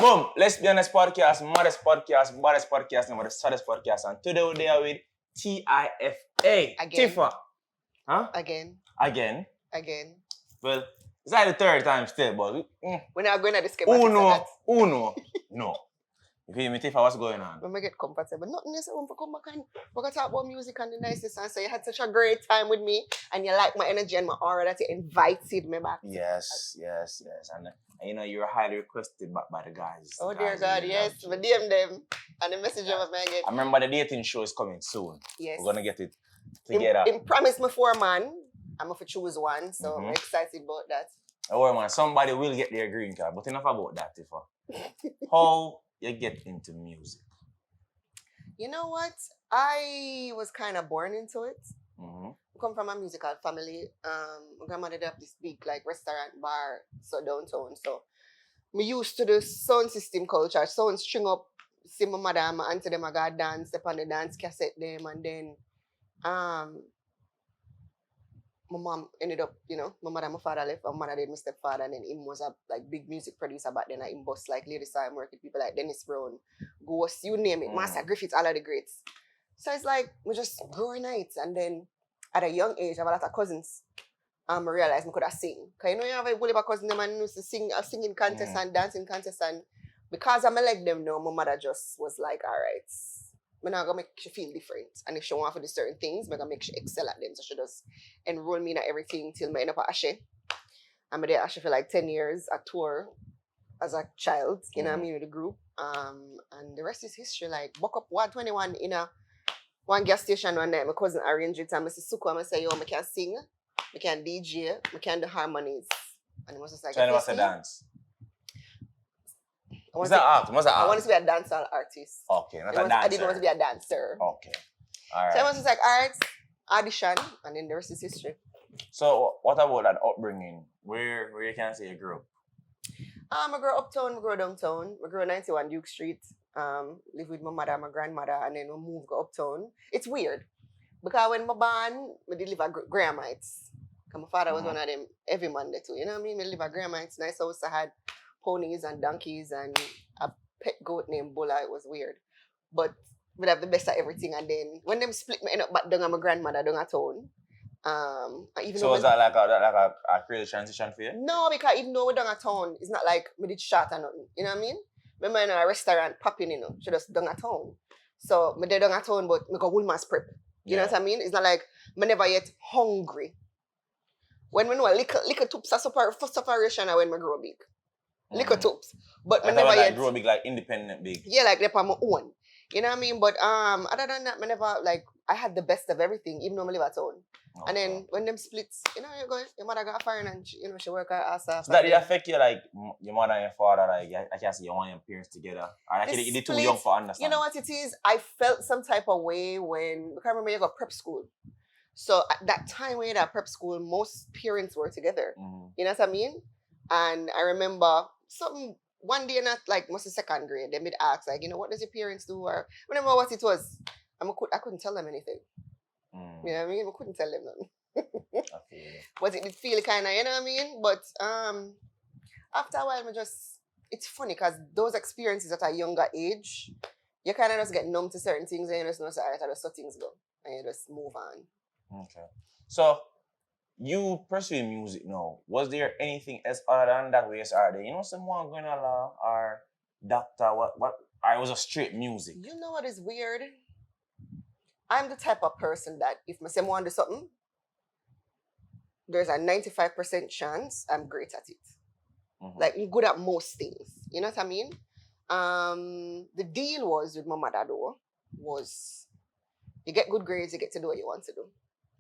Boom, let's be honest podcast, maddest podcast, baddest podcast, and the saddest podcast. And today we're there with TIFA. Again. TIFA. Huh? Again. Again. Well, it's like the third time still, but we're not going to this game. Uno. No. You feel me, Tifa? What's going on? When we get comfortable, nothing else. When we come back and we're going to talk about music and the nicest and say you had such a great time with me and you like my energy and my aura that you invited me back. Yes. And you know, you're highly requested back by the guys. Oh, dear God, yes. We DM them and the message of my get. I remember the dating show is coming soon. Yes. We're going to get it together. He promised me 4 man. I'm going to choose one, so I'm excited about that. Don't worry, man. Somebody will get their green card, but enough about that, Tifa. How you get into music? You know what? I was kind of born into it. I come from a musical family. My grandmother did have this big like restaurant bar so downtown. So me used to the sound system culture. Sound string up, see my mother and my auntie them I got dance, step on the dance cassette them, and then my mom ended up, you know, my mother and my father left, my mother did my stepfather, and then him was a like big music producer back then. Him boss like Ladies Time work with people like Dennis Brown, Ghost, you name it, Master Griffiths, all of the greats. So it's like we just growing nights, and then at a young age, I have a lot of cousins. I realized I could sing. Because you know you have a bully cousin them and used to sing singing contest and dancing contest, and because I'm like them now, my mother just was like, all right, I'm not gonna make she feel different. And if she want to do certain things, I'm gonna make she excel at them. So she just enroll me in everything till I end up at Ashe. I'm there at Ashe for like 10 years, a tour as a child, you know what I mean, with the group. And the rest is history. Like woke up 121 in a one gas station one night, my cousin arranged it and I said, Suku, I say, yo, I can sing, I can DJ, I can do harmonies. And it was just like, so you want to dance? I want to be a dancehall artist. Okay, not a dancer. I didn't want to be a dancer. Okay. All right. So I was just like, all right, audition, and then the rest is history. So what about that upbringing? Where you can say you grew up? I grew up uptown, I grew downtown. I grew 91 Duke Street. Live with my mother, my grandmother, and then we moved go uptown. It's weird because when my born, we did live at Grahamites. Because my father was one of them every Monday too. You know what I mean? We live at Grahamites. Nice house. I had ponies and donkeys and a pet goat named Bulla. It was weird, but we have the best of everything. And then when them split, me end up back down at my grandmother down at town. So was that like a crazy transition for you? No, because even though we're down at town, it's not like we did shot or nothing. You know what I mean? Remember in a restaurant popping, you know, she just down at town. So me did down at town, but me go Woolman's prep. You know what I mean? It's not like me never yet hungry. When we know little tubes of separation when me grow big. Little tubes. But me never yet grow big, like independent big. Yeah, like they're on my own. You know what I mean? But other than that, me never like I had the best of everything, even though I live at home. Okay. And then when them splits, you know, your mother got fired and she, you know, she work her ass off. So that did affect you, like your mother and your father, like I can't say you want your parents together. Or like you're too young for understand. You know what it is? I felt some type of way when because I remember you got prep school. So at that time when you had prep school, most parents were together. You know what I mean? And I remember something one day, not like must be second grade, they would ask, like, you know, what does your parents do? Or I remember what it was. I couldn't tell them anything. You know what I mean? I couldn't tell them nothing. Okay. But it did feel kind of, you know what I mean? But after a while, it's funny because those experiences at a younger age, you kind of just get numb to certain things and you just know, all right, I just let things go. And you just move on. Okay. So, you pursue music now. Was there anything else other than that where you started? You know, someone going to law or doctor, what? Or it was a straight music? You know what is weird? I'm the type of person that if someone do something, there's a 95% chance I'm great at it. Like, I'm good at most things. You know what I mean? The deal was with my mother, though, was you get good grades, you get to do what you want to do.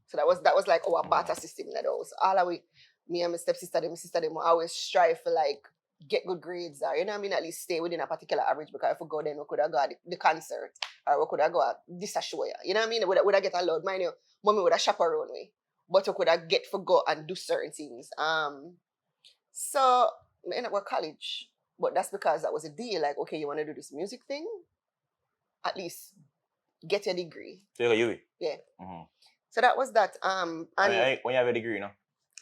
So that was like our barter system in that house. All the way, me and my stepsister, my sister, we always strive for like get good grades or, you know what I mean, at least stay within a particular average because if we go then we could have got the concert or we could have got this a show. You know what I mean? Would have get allowed. Mind you, mommy would have chaperone me. But we could have get for go and do certain things. So I ended up with college. But that's because that was a deal. Like, okay, you want to do this music thing? At least get your degree. So you got UE? Yeah. So that was that. And when you have a degree, you know?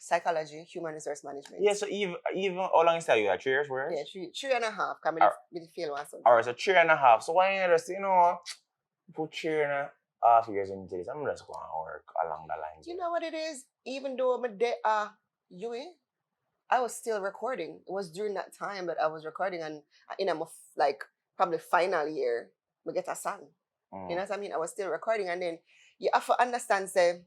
Psychology, human resource management. Yeah, so even how long is that? You got 3 years, 4 years? Yeah, three and a half. Come Or- with the fail one something. Alright, so 3.5. So why you just, put 3.5 years into this? I'm just going to work along the lines. You know what it is? Even though I'm a UE, I was still recording. It was during that time that I was recording, and in my like probably final year, we get a song. You know what I mean? I was still recording, and then you have to understand, say,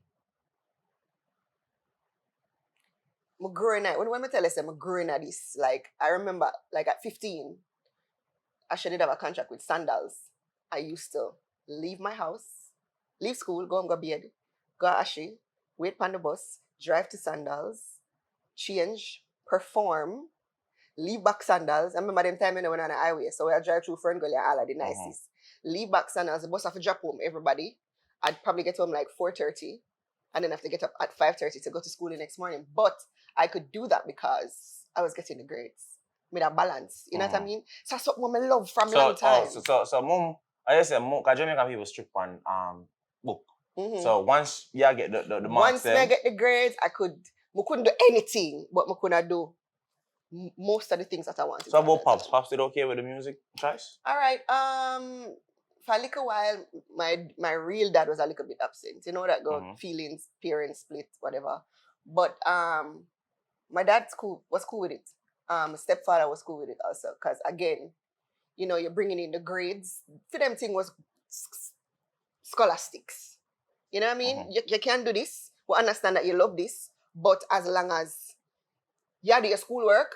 I'm growing at, when I tell you, say, I'm growing at this, like, I remember, like, at 15, I should have a contract with Sandals. I used to leave my house, leave school, go and go bed, go to Ashi, wait on the bus, drive to Sandals, change, perform, leave back Sandals. I remember them time when I went on the highway, so I drive through Fern Gully and all of the nicest. Leave back Sandals, the bus have to drop home everybody. I'd probably get home like 4:30, and then have to get up at 5:30 to go to school the next morning. But I could do that because I was getting the grades. With a balance, you know what I mean? So that's what I love from long time. So mom, I just say mom, because Jamaican people strict on book. Mhm. So once you get the marks, Once I get the grades, I couldn't do anything, but I could do most of the things that I wanted. So about Pops, Pops did okay with the music choice? All right. For a little while, my real dad was a little bit absent. You know that go feelings, parents split, whatever. But my dad was cool with it. My stepfather was cool with it also, because again, you're bringing in the grades. For them, thing was scholastics. You know what I mean? You can do this. We understand that you love this, but as long as you do your schoolwork,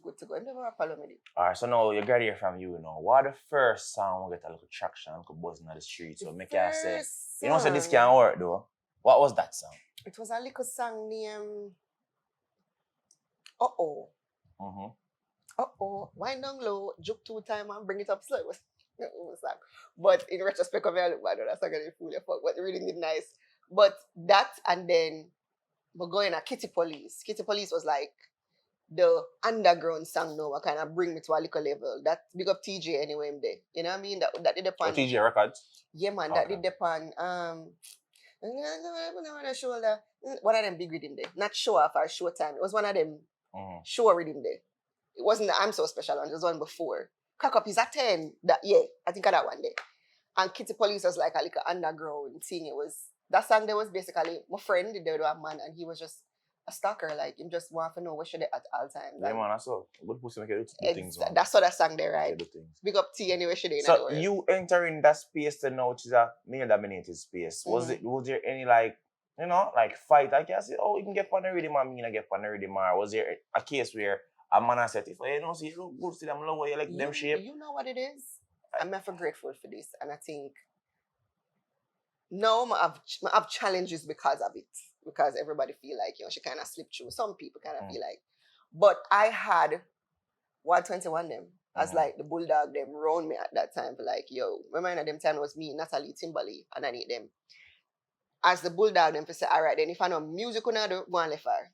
good to go. Never follow me. Alright, so now you graduate from what the first song will get a little traction, a little buzzing on the street, so make you say, so this can work though. What was that song? It was a little song named Uh-oh. Uh-oh. Wind down low, juke 2 times and bring it up slow. But in retrospect, I look bad, that's not gonna fool you, but really nice. But that, and then we're going at Kitty Police. Kitty Police was like the underground song now, kind of bring me to a little level. That big up TJ anyway, I'm there. You know what I mean? That did the pan. TJ Records? Yeah, man, that did the pan. Shoulder. One of them big rhythm there. Not show off or show time. It was one of them show rhythm there. It wasn't the I'm So Special one, it was one before. Cock Up is a 10. I think of that one there. And Kitty Police was like a little underground thing. That song there was basically my friend, the dead one man, and he was just a stalker, like him just want to know what should they at all times. Yeah, man, that's all. Good pussy make you do things, man. That's what that song there, right? Big up T anyway, should they? So you entering that space to know, which is a male-dominated space. Was there any like fight? I guess you can get on the rhythm, and me I get on the rhythm. Or was there a case where a man said, if I don't see you look good, see them low, you like them shape? You know what it is? I'm ever grateful for this, and I think no, I have challenges because of it. Because everybody feel like, she kind of slipped through. Some people kind of feel like. But I had 121 them as like the bulldog them round me at that time for like, remember them time it was me, Natalie, Timberlake, and I need them. As the bulldog them for say, all right, then if I know music do, go and left her.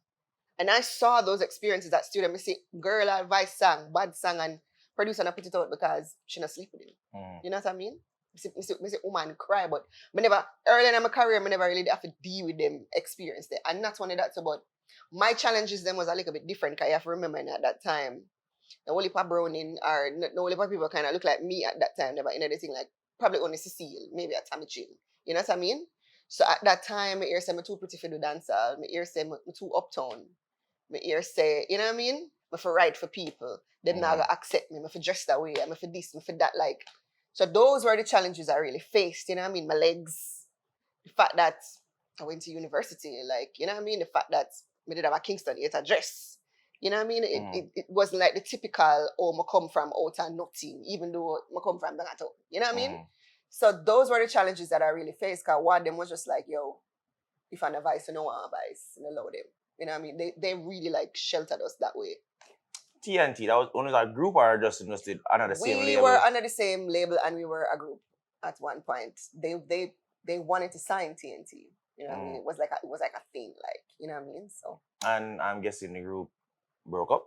And I saw those experiences at studio. I say, girl advice song, bad song, and producer not put it out because she not sleep with him. You know what I mean? I say woman cry, but early in my career, I never really have to deal with them experience there. And not only that, but my challenges them was a little bit different, because you have to remember at that time, the only pa Browning or no only pa people kind of look like me at that time, never in anything like probably only Cecile, maybe a Tammy Chin. You know what I mean? So at that time, I hear say I'm too pretty for the dancehall, I hear say I'm too uptown. I hear say, you know what I mean? I for write for people. Them not gonna accept me, I for dress that way, I for this, I for that, like. So those were the challenges I really faced, you know what I mean? My legs, the fact that I went to university, like, you know what I mean? The fact that I did have a Kingston 8 address. You know what I mean? It wasn't like the typical, I come from out and nothing, even though I come from Bangato. You know what I mean? So those were the challenges that I really faced, because one of them was just like, if I'm a vice, no one advice, and allow them. You know what I mean? They really like sheltered us that way. TNT, that was only a group or just under the same label? We were under the same label and we were a group at one point. They wanted to sign TNT. You know what I mean? It was like a thing, like, you know what I mean? So. And I'm guessing the group broke up?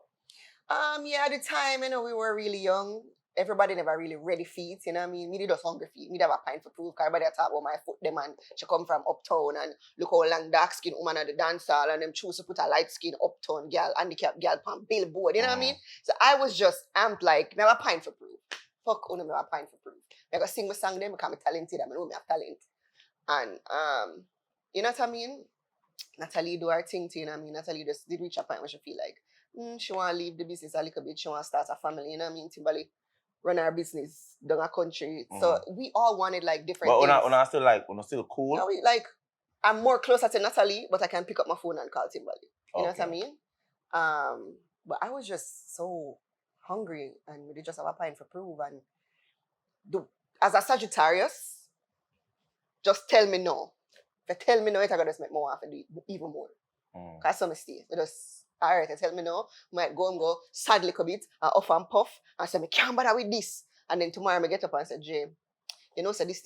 Yeah, at the time, we were really young. everybody never really ready feet, you know what I mean? Me did just hungry feet. Me have a pint for proof. Cause everybody talk about my foot them and she come from Uptown and look how long dark skin woman at the dance hall and them choose to put a light skin Uptown girl, handicapped girl on billboard, you know what I mean? So I was just amped like, me have a pint for proof. Fuck me have a pint for proof. I go sing my song them because I'm talented, I know me have talent. And you know what I mean? Natalie do her thing too, you know what I mean? Natalie just did reach a point where she feel like she wanna leave the business a little bit, she wanna start a family, you know what I mean? Timberlake run our business down a country. So we all wanted like different things. But una still like, una still cool? No, like I'm more closer to Natalie, but I can pick up my phone and call Timberlake. You know what I mean? But I was just so hungry and we just have a pint for proof and as a Sagittarius, just tell me no. If you tell me no, it's gonna just make me want to do it even more. Cause some mistake. You just alright, you tell me no, might go and go sad a little bit and off and puff and say me can't bother with this. And then tomorrow I get up and say, Jay, you know, say this,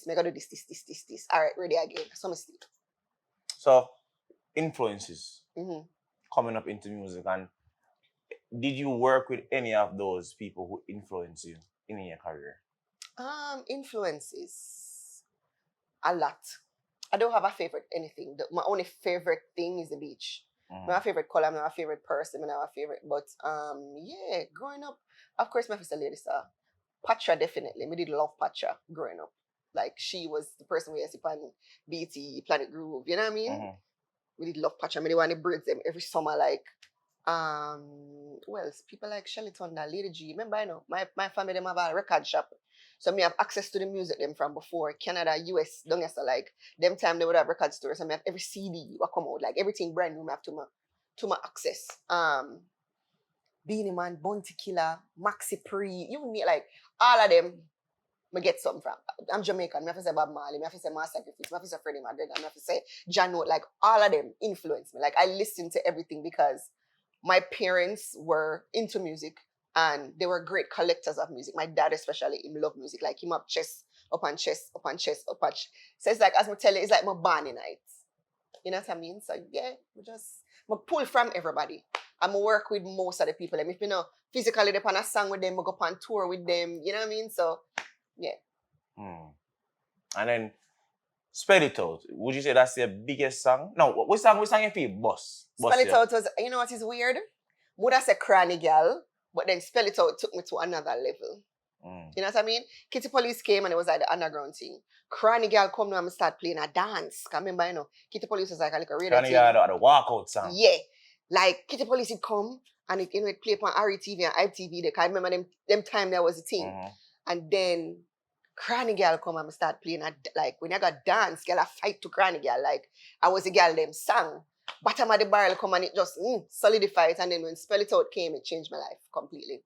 me gotta do this. Alright, ready again. Some mistake. So influences coming up into music, and did you work with any of those people who influence you in your career? Influences a lot. I don't have a favorite anything. My only favorite thing is the beach. My favorite color, my favorite person, my favorite. But yeah, growing up, of course, my sister lady star. Patra definitely. Me did love Patra growing up. Like she was the person we used to on BT, Planet Groove. You know what I mean? We did love Patra. Me did want to breed them every summer. Like well, people like Shelly Thunder, Lady G. Remember, I know my family them have a record shop. So me have access to the music them from before. Canada, US, don't so like them time they would have record stores. So me have every CD what come out, like everything brand new me have to my access. Beanie Man, Bounty Killer, Maxi Pre, you need like all of them me get something from. I'm Jamaican, me have to say Bob Marley, me have to say Master Sacrifice, me have to say Freddie McGregor, me have to say John Note, like all of them influence me. Like I listen to everything because my parents were into music. And they were great collectors of music. My dad especially, he loved music. Like, him up chest, up and chest, up and chest, up and chest. So it's like, as I tell you, it's like my Barney nights. You know what I mean? So yeah, I pull from everybody. I'm work with most of the people. If you know, physically, they on a song with them, I go on tour with them. You know what I mean? So, yeah. And then, Spell It Out. Would you say that's the biggest song? No, what song you feel? Boss. Spell It Out was, you know what is weird? Would I say Cranny Girl? But then Spell It Out took me to another level. You know what I mean? Kitty Police came and it was like the underground thing. Cranny Girl come now and start playing a dance. Cause remember, you know, Kitty Police was like a radio Cranny Girl had a walkout song. Yeah. Like Kitty Police would come and it play upon RETV and ITV. Cause I remember them time there was a thing. And then Cranny Girl come and start playing like when I got dance, girl I fight to Cranny Girl. Like I was a girl them sang. Bottom of the barrel come and it just solidified. And then when Spell It Out came, it changed my life completely.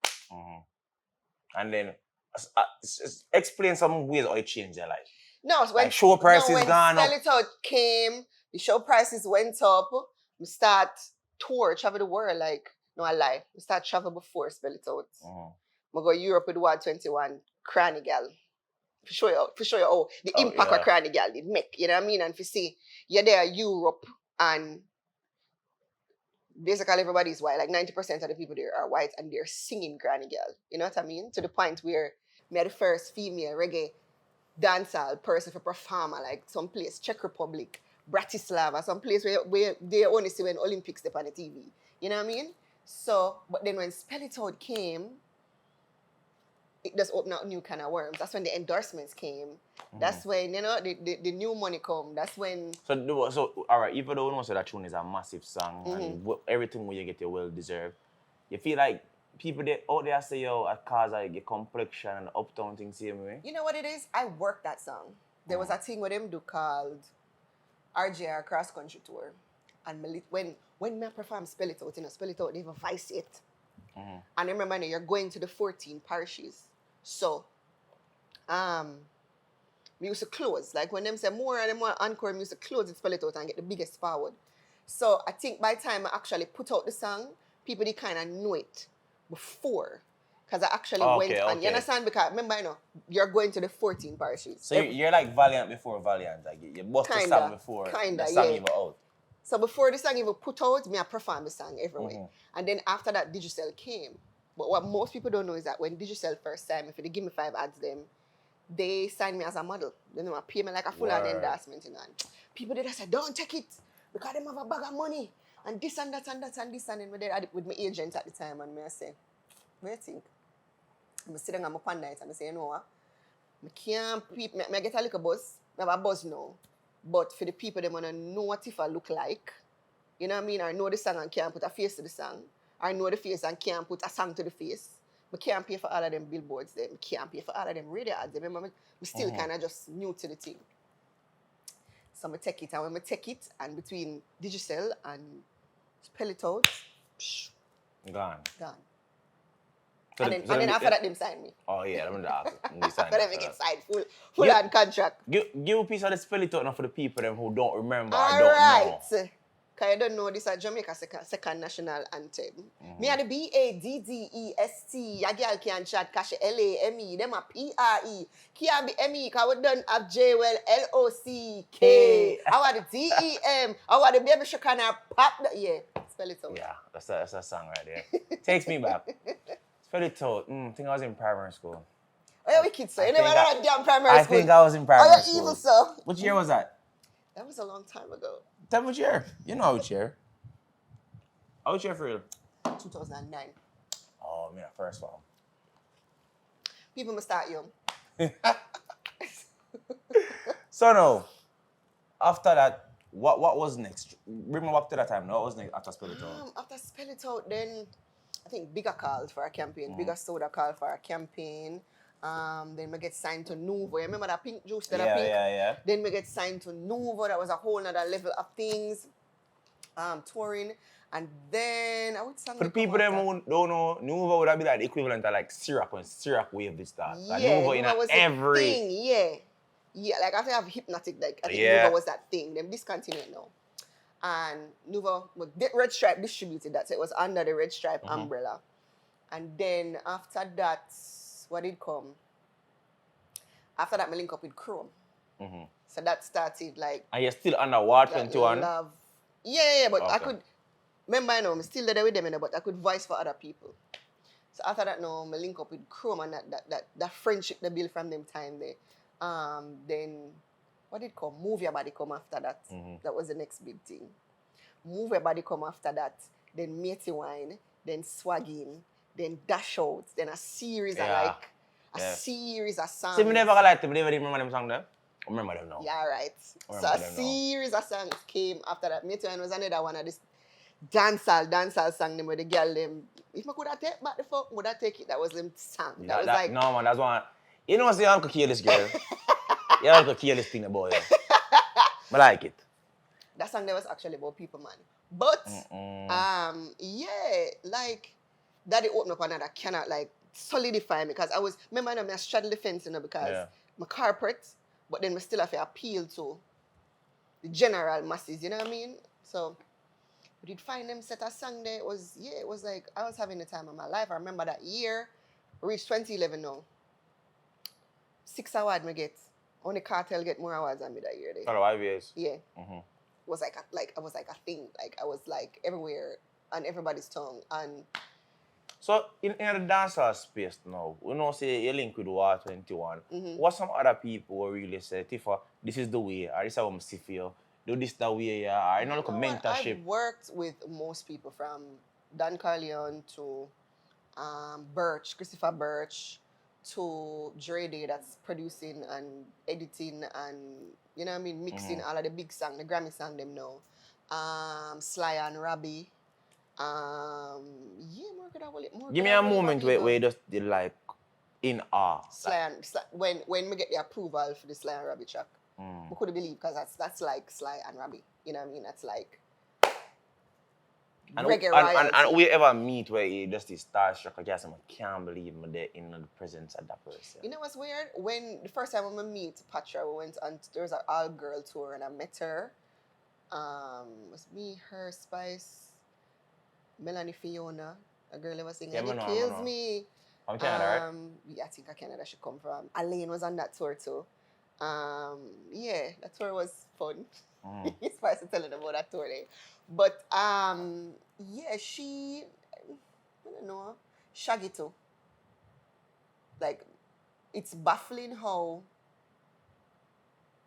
And then explain some ways how it changed your life. No, so when like show prices gone up. Spell It Out came, the show prices went up. We start tour, travel the world. Like, no, I lie. We start travel before Spell It Out. We go Europe with Ward 21, Cranny Girl. For sure how the impact of Cranny Girl did make. You know what I mean? And if you see, you're there Europe and basically everybody's white. Like 90% of the people there are white and they're singing Cranny Girl. You know what I mean? To the point where me are the first female reggae dancehall person for performer, like some place, Czech Republic, Bratislava, some place where they only see when Olympics step on the TV. You know what I mean? So, but then when Spell It Out came, it just opened up new kind of worms. That's when the endorsements came. That's when, you know, the new money come. That's when... So all right, even though we know that tune is a massive song and everything where you get it well deserved, you feel like people out there say, yo, at cause like your complexion and Uptown thing same way? You know what it is? I worked that song. There was a thing with them do called RJR Cross Country Tour. And when I perform Spell It Out, you know, Spell It Out, they have a vice it. And I remember you're going to the 14 parishes. So, we used to close. Like when them say more and more encore, we used to close it, Spell It Out and get the biggest forward. So I think by the time I actually put out the song, people did kind of know it before. Because I actually went and you understand? Because remember, you know, you're going to the 14 parishes. So you're like Valiant before Valiant. Like you bust the song before the song even out. So before the song even put out, I performed the song everywhere. And then after that, Digicel came. But what most people don't know is that when Digicel first signed me for the Give Me Five ads, they signed me as a model. They know pay me like a full-on Word. endorsement, you know. And people did say, don't take it because them have a bag of money and this and that and that and this and then I did with my agent at the time and I say, what do you think? I'm sitting on my pan night and I say, you know what? I can't I get a little buzz. I have a buzz now. But for the people they wanna know what TIFA look like, you know what I mean? Or know the song and can't put a face to the song. Or know the face and can't put a song to the face. I can't pay for all of them billboards there. I can't pay for all of them radio ads. Remember, I still kind of just new to the thing. So I take it, and when I take it, and between Digicel and Spell It Out, Gone. So and then after that, them sign me. Oh yeah, I'm the But then we get signed full on contract. Give a piece of the Spell It Out now for the people them who don't remember All or don't right. know. Because you don't know, this is Jamaica's second national anthem. Me are the BADDEST. A girl can chat cash LAME. Them a PRE. Can't be ME because we don't have JWL LOCK. I want the DEM. I want the baby shook and pop. Yeah, spell it out. Yeah, that's a song right there. Takes me back. Spell It Out. I think I was in primary school. Oh, yeah, wicked, so you never had a damn primary school. I think I was in primary school. Oh, you're evil, so. Which year was that? That was a long time ago. Tell me which year. You know which year. Which year for real? 2009. Oh, man, first one. People must start young. So now, after that, what was next? Bring me back to that time. No, what was next after Spell It Out? After Spell It Out, then I think Bigger called for a campaign. Bigger Soda called for a campaign. Then we get signed to Nuvo. You remember that pink juice that I pink? Yeah. Then we get signed to Nuvo. That was a whole nother level of things. Touring. And then I would sing. For the people that don't know, Nuvo would have been like the equivalent of like Syrup when Syrup wave this start. Like Nuvo in was every thing. Yeah, like after I have Hypnotic, like I think Nuvo was that thing. Them discontinued now. And Nuvo, Red Stripe distributed that, so it was under the Red Stripe umbrella. And then after that, what did come? After that, I link up with Chrome. So that started like. And you're still under Ward 21? Yeah, but okay. I could. Remember, I'm still there with them, but I could voice for other people. So after that, I link up with Chrome and that friendship they built from them time there. Then, what did come? Move Your Body come after that. That was the next big thing. Move Your Body come after that. Then Matey Wine. Then Swaggin. Then Dash Out. Then a series of series of songs. See, me never like them. Never remember them songs there. I remember them now. Yeah, right. So a series of songs came after that. Matey Wine was another one of this dancehall song them where the girl them. If I could have take back the fuck, would I take it? That was them song. That was like no man, that's one. You know, say I could kill this girl. You could kill this thing about you. I like it. That song there was actually about people, man. But like that opened up another cannot like solidify me because I was remember I straddled the fence, because my corporate, but then we still have to appeal to the general masses, you know what I mean? So we did find them set a song there. It was like I was having the time of my life. I remember that year, reached 2011 now. 6 awards me get. Only Cartel get more awards than me that year. Oh, 5 years. Yeah. It was like I was like a thing. Like I was like everywhere on everybody's tongue. And so in the dancehall space now, we know say you link with War 21. What some other people will really say, Tifa, this is the way, or this is how I'm see for you. Do this that way, or you know, like a mentorship. I've worked with most people from Dan Carleon to Christopher Birch, to Dre Day that's producing and editing and, you know what I mean, mixing all of the big songs, the Grammy song them now. Sly and Robbie. More Give me a moment where you just did like in awe. When we get the approval for the Sly and Robbie track. We couldn't believe because that's like Sly and Robbie. You know what I mean? That's like reggae royalty. And we ever meet where you just is starstruck, I guess I can't believe I'm there in the presence of that person. You know what's weird? When the first time when we meet Patra, we went on, there was an all-girl tour and I met her. It was me, her, Spice, Melanie Fiona, a girl that was singing, and it kills me. From Canada, right? Yeah, I think Canada she come from. Elaine was on that tour too. That tour was fun. It's far to telling about that tour there. But she, I don't know, Shaggy too. Like, it's baffling how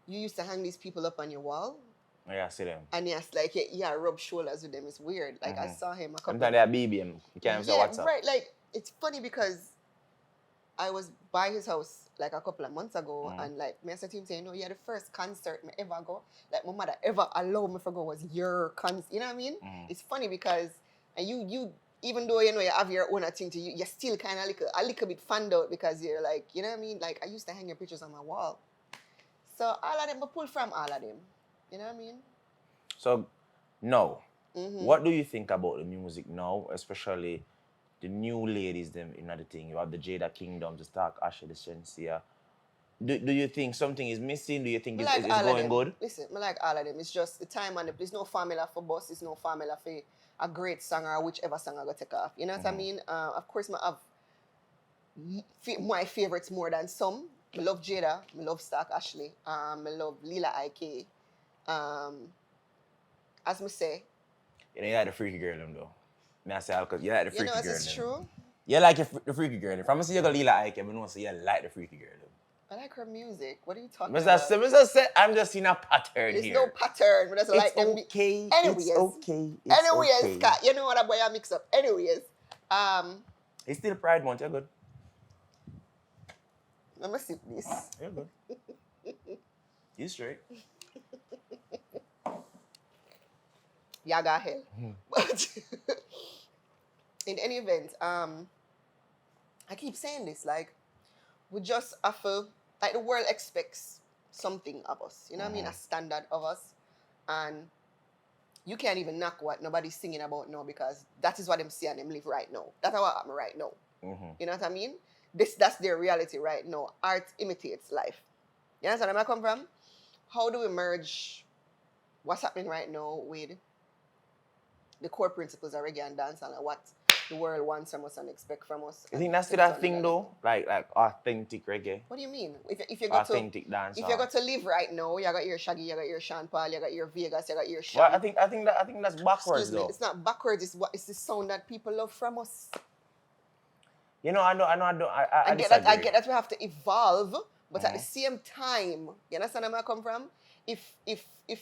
you used to hang these people up on your wall. Yeah, I see them. And yes, like, yeah, rub shoulders with them. It's weird. Like, I saw him a couple. Sometimes they're BBM. You can't even say what's up. Right. Like, it's funny because I was by his house like a couple of months ago, and like me I said to him saying, "No, yeah, the first concert me ever go, like my mother ever allowed me to go was your concert." You know what I mean? It's funny because and you even though you know you have your own thing to you, you're still kind of a little bit fanned out because you're like, you know what I mean? Like I used to hang your pictures on my wall, so all of them I pull from all of them. You know what I mean? So, no. What do you think about the music now, especially the new ladies them in the thing? You have the Jada Kingdom, the Stark Asher, the Shensia. Do you think something is missing? Do you think it's going good? Listen, I like all of them. It's just the time and there's no formula for boss, there's no formula for a great singer or whichever song I go take off. You know what I mean? Of course, I have my favorites more than some. I love Jada, I love Stark Ashley, I love Lila IK. As me say, You know, you like the freaky girl them though. Me I say because you like the freaky girl. You know, it's true. You like the freaky girl. If I'm say you go Lila Ike, I know say you like the freaky girl. I like her music. What are you talking about? I'm just seeing a pattern There's here. no pattern. But like them okay. Anyways, it's okay. Anyways, Scott, you know what boy I mix up. Anyways, it's still Pride Month. You're good. Let me sip this. You're good. You straight. Yeah, got hell. But in any event, I keep saying this, like, we just have to, like, the world expects something of us. You know what I mean? A standard of us. And you can't even knock what nobody's singing about now because that is what them see and them live right now. That's what happened right now. You know what I mean? That's their reality right now. Art imitates life. You understand where I come from? How do we merge what's happening right now with the core principles of reggae and dancehall and what the world wants from us and expect from us? You think that's still that thing though? Like authentic reggae? What do you mean? If you got authentic dancehall. If you got to live right now, you got your Shaggy, you got your Sean Paul, you got your Vegas, you got your Sean. Well, I think that's backwards though. It's not backwards. It's the sound that people love from us. You know, I get that. I get that we have to evolve, but at the same time, you understand where I come from? If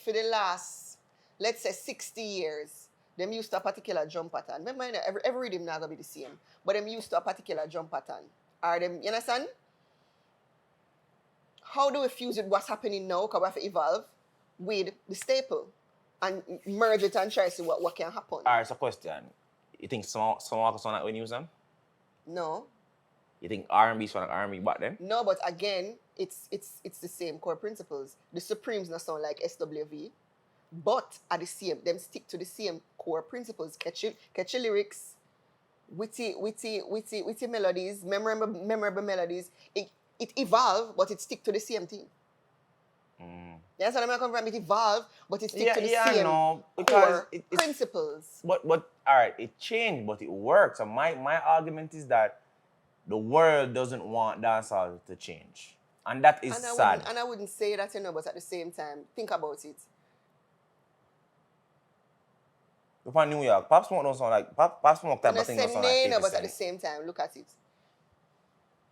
for the last, let's say 60 years, them used to a particular drum pattern. Remember, every rhythm not gonna be the same, but them used to a particular drum pattern. Are them, you understand? How do we fuse with what's happening now? Because we have to evolve with the staple and merge it and try to see what can happen. Alright, so question. You think some sound like when you use them? No. You think R&B sound like R&B back then? No, but again, it's the same core principles. The Supremes not sound like SWV, but at the same, them stick to the same core principles. Catchy lyrics, witty melodies, memorable melodies. It evolved, but it stick to the same thing. That's what I'm come from. It evolved, but it stick to the same core principles. But all right, it changed, but it works. And my argument is that the world doesn't want dancehall to change, and that is sad. I wouldn't say that, you know, but at the same time, think about it. From New York, Pop Smoke don't sound like Pop Smoke type of thing don't sound like 50 but at the same time, look at it.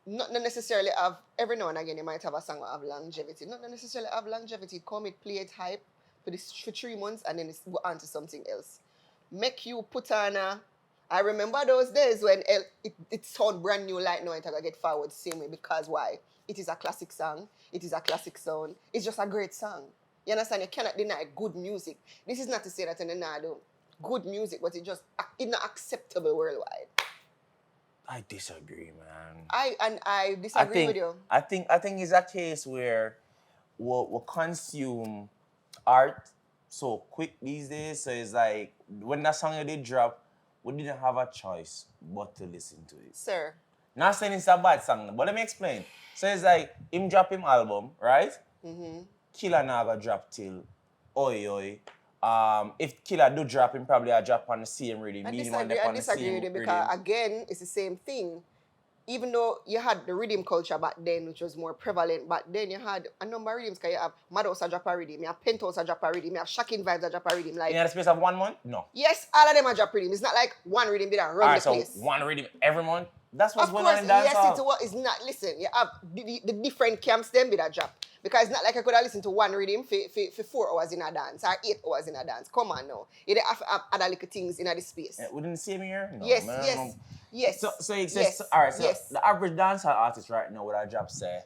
Not necessarily have, every now and again you might have a song that have longevity. Not necessarily have longevity. Come it, play it hype for 3 months and then it's go on to something else. Make you put on I remember those days when it sound brand new like now it gonna get forward the same way because why? It is a classic song. It is a classic sound. It's just a great song. You understand? You cannot deny good music. This is not to say that you not do good music, but it's not acceptable worldwide. I disagree, man. I disagree with you. I think it's a case where we consume art so quick these days. So it's like when that song did drop, we didn't have a choice but to listen to it. Sir. Not saying it's a bad song, but let me explain. So it's like him drop him album, right? Killer never drop till Oi Oi. If Killer do drop him, probably I drop on the same rhythm. I disagree with you because again, it's the same thing. even though you had the rhythm culture back then, which was more prevalent back then, you had a number of rhythms. Because you have Madhouse a drop a rhythm, you have Penthouse a drop a rhythm, you have Shocking Vibes a drop a rhythm. Like, In the space of 1 month? No. yes, all of them are drop rhythm. It's not like one rhythm did run Alright, the so place. one rhythm every month? That's what's Of going course, on in yes, dancehall. it's not. Listen, you have the different camps them be that drop. Because it's not like I could have listened to one rhythm for 4 hours in a dance or 8 hours in a dance. Come on now. You have to have other little things in the space. Within the same year? No, Yes, man, yes, no. yes. So it says, yes, alright, so yes. the average dancehall artist right now with a job say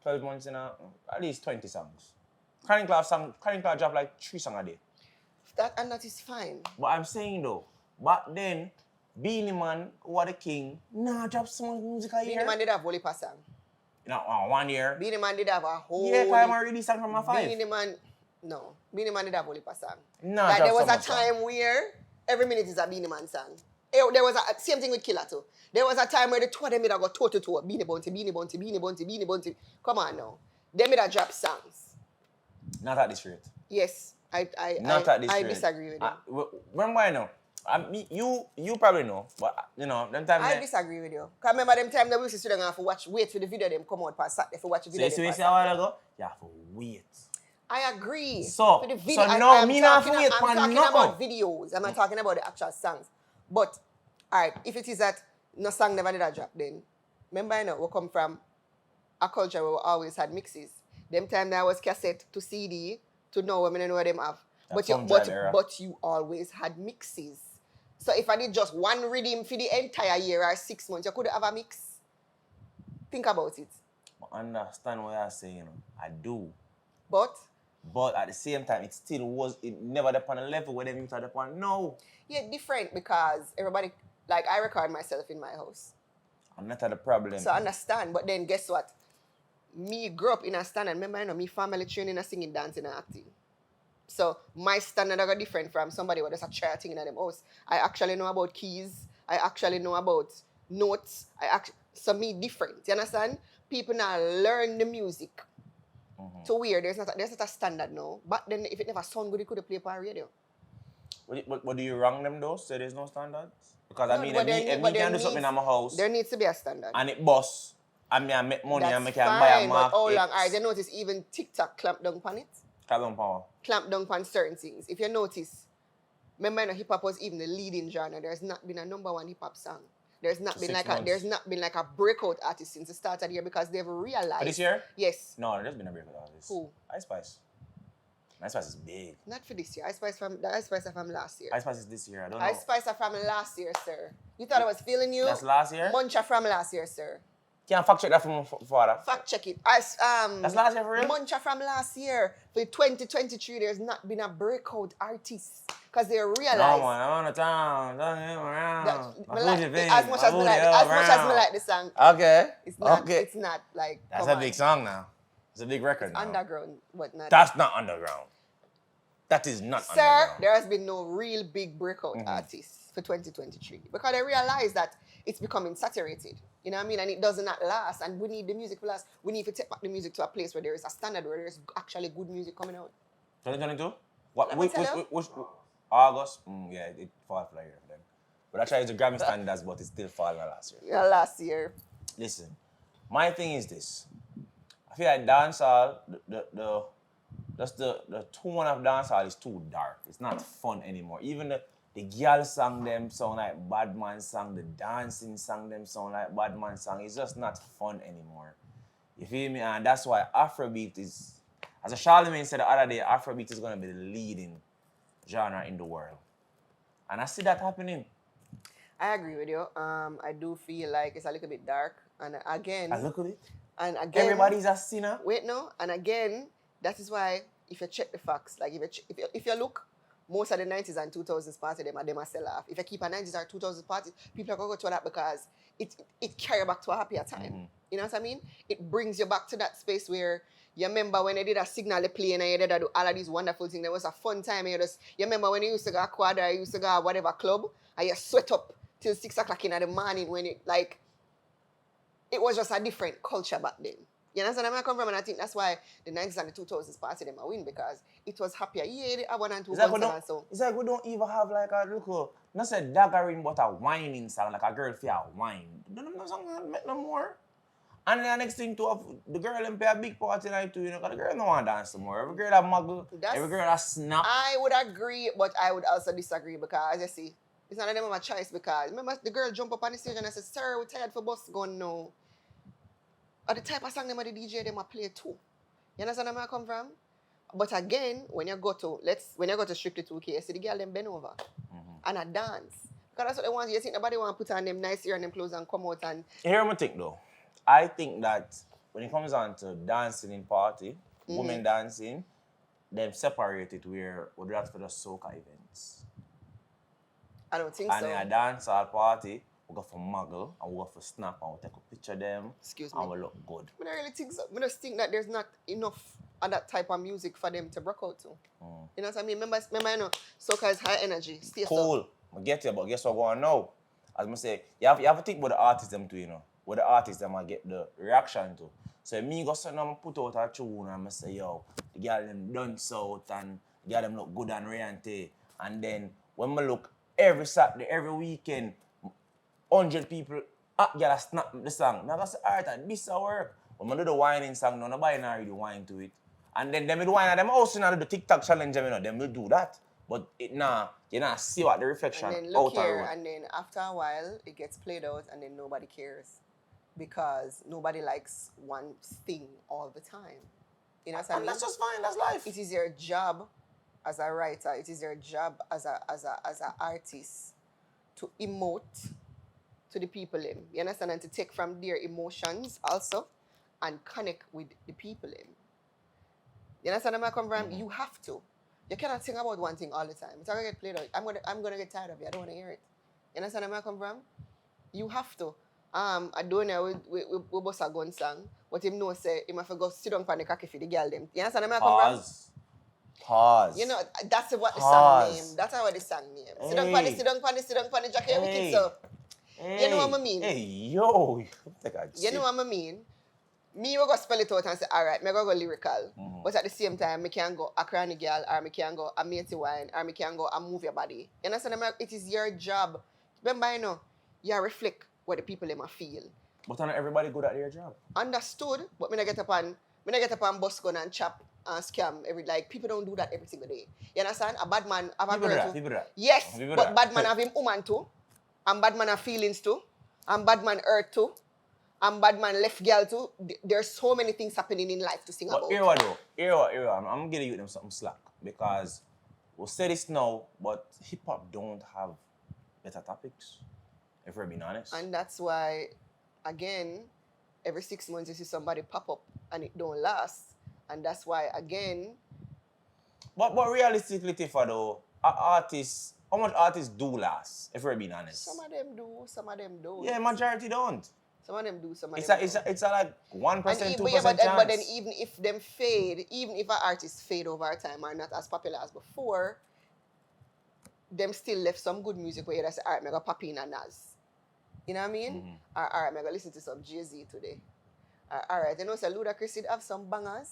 12 months in at least 20 songs. Chronic Club drop like 3 songs a day. That is fine. But I'm saying though, back then, Beanie Man, who was the king, drop some music a year. Beanie Man did have Holy Passang. You know, 1 year. Beanie Man did have a whole... Yeah, because I'm release song from my 5. Beanie Man did have Holy Passang. No, Like, there was a drop some time where every minute is a Beanie Man song. There was a same thing with Killer too. There was a time where the two of them would have got toe to toe. Beanie Bounty, Beanie Bounty, Beanie Bounty, Beanie Bounty. Come on now. They would have dropped songs. Not at this rate. Yes, I disagree with you. Remember I know. You probably know, but you know, them time I disagree with you. Because remember them time that we used to sit down and wait for the video them come out past Saturday for watch the video. So you say a while ago, you have to wait. I agree. So, for the video, me not have to wait for I'm talking nothing. about videos. I'm not talking about the actual songs. But, alright, if it is that no song never did a drop, then remember I know we come from a culture where we always had mixes. Them time there was cassette to CD to now I know what them have. But you always had mixes. So if I did just one rhythm for the entire year or 6 months, you could have a mix. Think about it. I understand what you're saying. I do. But at the same time, it never upon a level where them used to upon. No. Yeah, different because everybody, like I record myself in my house. I'm not at the problem. So I understand. But then guess what? Me grew up in a standard. Remember, me family training, singing, dancing, and acting. So my standard are different from somebody who just a try thing in them house. I actually know about keys. I actually know about notes. So me different. You understand? People now learn the music. Mm-hmm. So weird. There's not a standard now. But then if it never sound good, you could play on radio. But do you wrong them though? Say there's no standards? Because if me can do something in my house. There needs to be a standard. And it busts. And I make money and I can fine, buy a mark. But how long? Alright, you notice even TikTok clamp down on it? Clamp down on certain things. If you notice, remember hip hop was even the leading genre. There's not been a number one hip hop song. There's not been like a breakout artist since the start of the year because they've realized. For this year? Yes. No, there's been a breakout artist. Who? Ice Spice. Ice Spice is big. Not for this year. Ice Spice are from last year. Ice Spice is this year. I don't know. Ice Spice are from last year, sir. You thought I was feeling you? That's last year? Muncha from last year, sir. Can't fact check that from father. Fact check it. That's last year for real? Muncha from last year. For 2023, there's not been a breakout artist. Because they realized... No, man, I'm on the town. Don't get around. As much as me like the song. Okay. It's not like... That's a big song now. It's a big record now. Underground, but not... That's not underground. That is not underground. Sir, there has been no real big breakout artists for 2023. Because they realize that it's becoming saturated. You know what I mean? And it does not last. And we need the music to last. We need to take back the music to a place where there is a standard, where there's actually good music coming out. 2022? What? Which August? Yeah, it fall for year for them. But actually, it's the Grammy standards, but it's still falling last year. Yeah, last year. Listen, my thing is this. I feel like dancehall, the tone of dancehall is too dark. It's not fun anymore. Even the girl song them sound like bad man song. The dancing song them sound like bad man song. It's just not fun anymore. You feel me? And that's why Afrobeat is, as a Charlemagne said the other day, Afrobeat is going to be the leading genre in the world. And I see that happening. I agree with you. I do feel like it's a little bit dark. And again... A little bit? And again... Everybody's a sinner? Wait, no. And again, that is why, if you check the facts, like if you look, most of the 90s and 2000s party, them are sell off. If you keep a 90s or 2000s party, people are going to go to that because it carry back to a happier time. Mm-hmm. You know what I mean? It brings you back to that space where you remember when they did a signal play and you did do all of these wonderful things. There was a fun time. You remember when you used to go Quadra, you used to go whatever club, and you sweat up till 6 o'clock in the morning when it was just a different culture back then. You understand where I come from? And I think that's why the 90s and the 2000s party them a win because it was happier. Yeah, they have one and two It's like guns and so. it's like we don't even have like a little, not say daggering, but a whining song, like a girl feel whine. Don't know song make no more. And then the next thing to have the girl and pay a big party night too, you know, because the girl don't want to dance no more. Every girl that muggle, every girl that snap. I would agree, but I would also disagree because as you see, it's not a them of a choice because remember the girl jump up on the stage and I said, "Sir, we're tired for bus going now." Or the type of song them of the DJ them a play too. You understand where I come from? But again, when you go to Strictly 2K, you see the girl them bend over and a dance. Because that's what they want. You think nobody want to put on them nice ear and them clothes and come out and Hear me think though. I think that when it comes on to dancing in party, women dancing, they've separated where we do that for the soca events. I don't think And so. in a dancehall party, we go for muggle and we go for snap and we take a picture of them. Excuse me. And we look good. I don't really think so. I just think that there's not enough of that type of music for them to rock out to. You know what I mean? Remember you know, soca is high energy. Stay Cool. I get you, but guess what going on now? As I say, you have to think about the artists them too, you know. What the artists them get the reaction to. So if me go send them put out a tune and I say, yo, the girl them dance out and the girl them look good and riante. And then when I look every Saturday, every weekend, 100 people, girl snap the song. Now I say, alright, this a work. When I do the whining song, nobody not really whine to it. And then them will whine and them also not do the TikTok challenge, you know, them will do that. But you know, see what the reflection and then look out here, and then after a while, it gets played out, and then nobody cares because nobody likes one thing all the time. You know what I mean? And that's just fine. That's life. It is your job as a writer. It is your job as a artist to emote to the people in. You understand? And to take from their emotions also, and connect with the people in. You understand where I come from? You have to. You cannot sing about one thing all the time. It's gonna get played out. I'm gonna get tired of it. I don't want to hear it. You understand where I come from? You have to. I don't know we boss a gun song, but him know say him have to go sit down on the cocky for the girl them. You understand where I come from? Pause. You know that's what the song name. That's how the song name. Hey. Sit down on the jacket with it so. Hey. You know what I mean? Hey yo, you know what I mean? Me will go spell it out and say, alright, me go lyrical. But at the same time, me can go a cranny girl, or me can go a matey wine, or me can go a move your body. You understand? It is your job. Remember, you know, you reflect what the people them feel. But not everybody good at their job. Understood, but me not get up on bus gun and chop and scam people don't do that every single day. You understand? A bad man have a girl too. People do that. Yes, People but that. bad man have him woman too. And bad man have feelings too. And bad man hurt too. And bad man left girl too. There's so many things happening in life to sing about. Here what though? I'm gonna give you them something slack because we'll say this now, but hip hop don't have better topics. If we're being honest. And that's why, again, every 6 months you see somebody pop up and it don't last. And that's why, again. But realistically, Tifa though, how much artists do last? If we're being honest. Some of them do, some of them don't. Yeah, majority don't. Some of them do, some of them don't. It's a like 1%, 2% chance. But then even if them fade, even if an artist fade over time or not as popular as before, them still left some good music where you say, alright, I'm going to pop in a Nas. You know what I mean? Or alright, I'm going to listen to some Jay-Z today. Alright, you know, so Ludacris did have some bangers.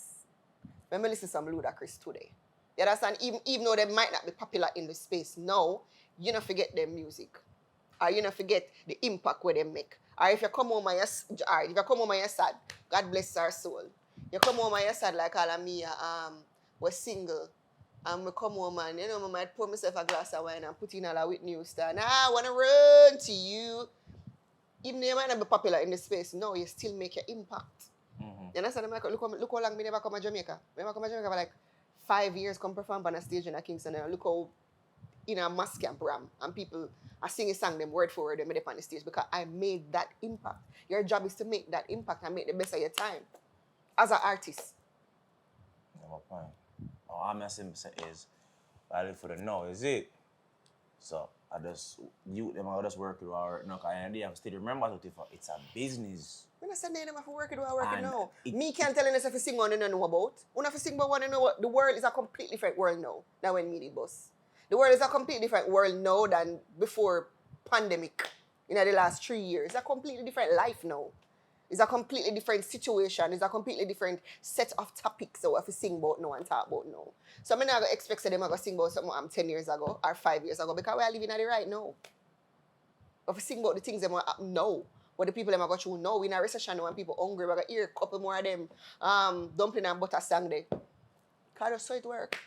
Let me listen to some Ludacris today. You understand? Even though they might not be popular in the space now, you don't forget their music. Or you don't forget the impact where they make. Or if you come home and you're sad, God bless our soul. You come home and you're sad like all of me, was single. And we come home and, you know, I might pour myself a glass of wine and put in all a Whitney Houston. I want to run to you. Even though you might not be popular in the space, no, you still make your impact. You understand? Look how long me never come to Jamaica. I never come to Jamaica for like 5 years, come perform on a stage in a Kingston. And look how in a mass camp ram and people are singing song them word for word them on the stage because I made that impact. Your job is to make that impact and make the best of your time as an artist. No point. All I'm saying is, I live for the no, is it? So I just work with our work now. And I still remember that it's a business. I'm not saying them have to work with our work now. Me can't tell you if you sing one you don't know about. When I sing about one you know what the world is a completely different world now than when me did boss. The world is a completely different world now than before pandemic. In the last 3 years. It's a completely different life now. It's a completely different situation. It's a completely different set of topics that we have to sing about now and talk about now. So I'm not going to expect them to sing about something 10 years ago or 5 years ago because we are living at the right now. We have to sing about the things that happen now. What the people that go through now. We're in a recession now and people hungry. We're going to hear a couple more of them dumpling and butter song there. Because that's how it works.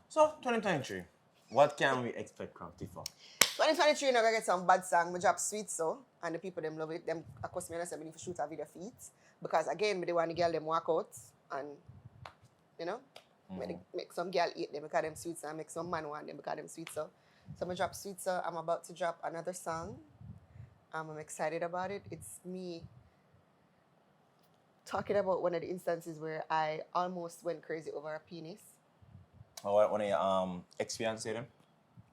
So, 2023, what can we expect from TIFA? 2023, you're gonna get some bad song. We drop Sweet So, and the people them love it. Them, of course, me and I said, we need to shoot a video for it. Because again, they want the girl them walk out and, you know, make some girl eat them because them sweet so, and make some man want them because them sweet so. So I'm drop Sweet So. I'm about to drop another song. I'm excited about it. It's me talking about one of the instances where I almost went crazy over a penis. Oh, one of your ex-fiancé them?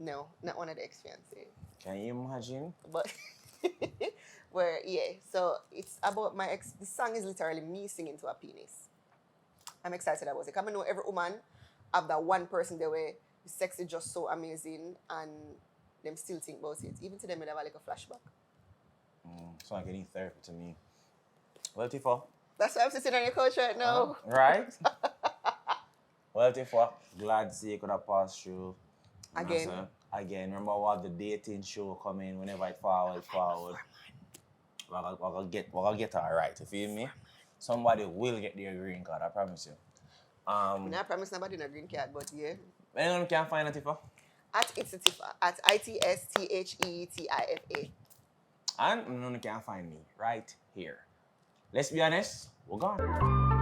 No, not one of the ex-fiancé. Can you imagine? But where so it's about my ex. The song is literally me singing to a penis. I'm excited about it. I know every woman have that one person there where the sex is just so amazing and them still think about it. Even to them they have like a flashback. It's like any therapy to me. Well, Tifa. That's why I'm sitting on your couch right now. Right? Well, Tifa, glad to see you could have passed through. Again, remember what the dating show coming whenever it forward. We're gonna get all right, you feel me? Somebody will get their green card, I promise you. I promise nobody no green card, but yeah. Anyone can find a TIFA? At It's a TIFA. At ITSTHETIFA. And no one can find me right here. Let's be honest, we're gone.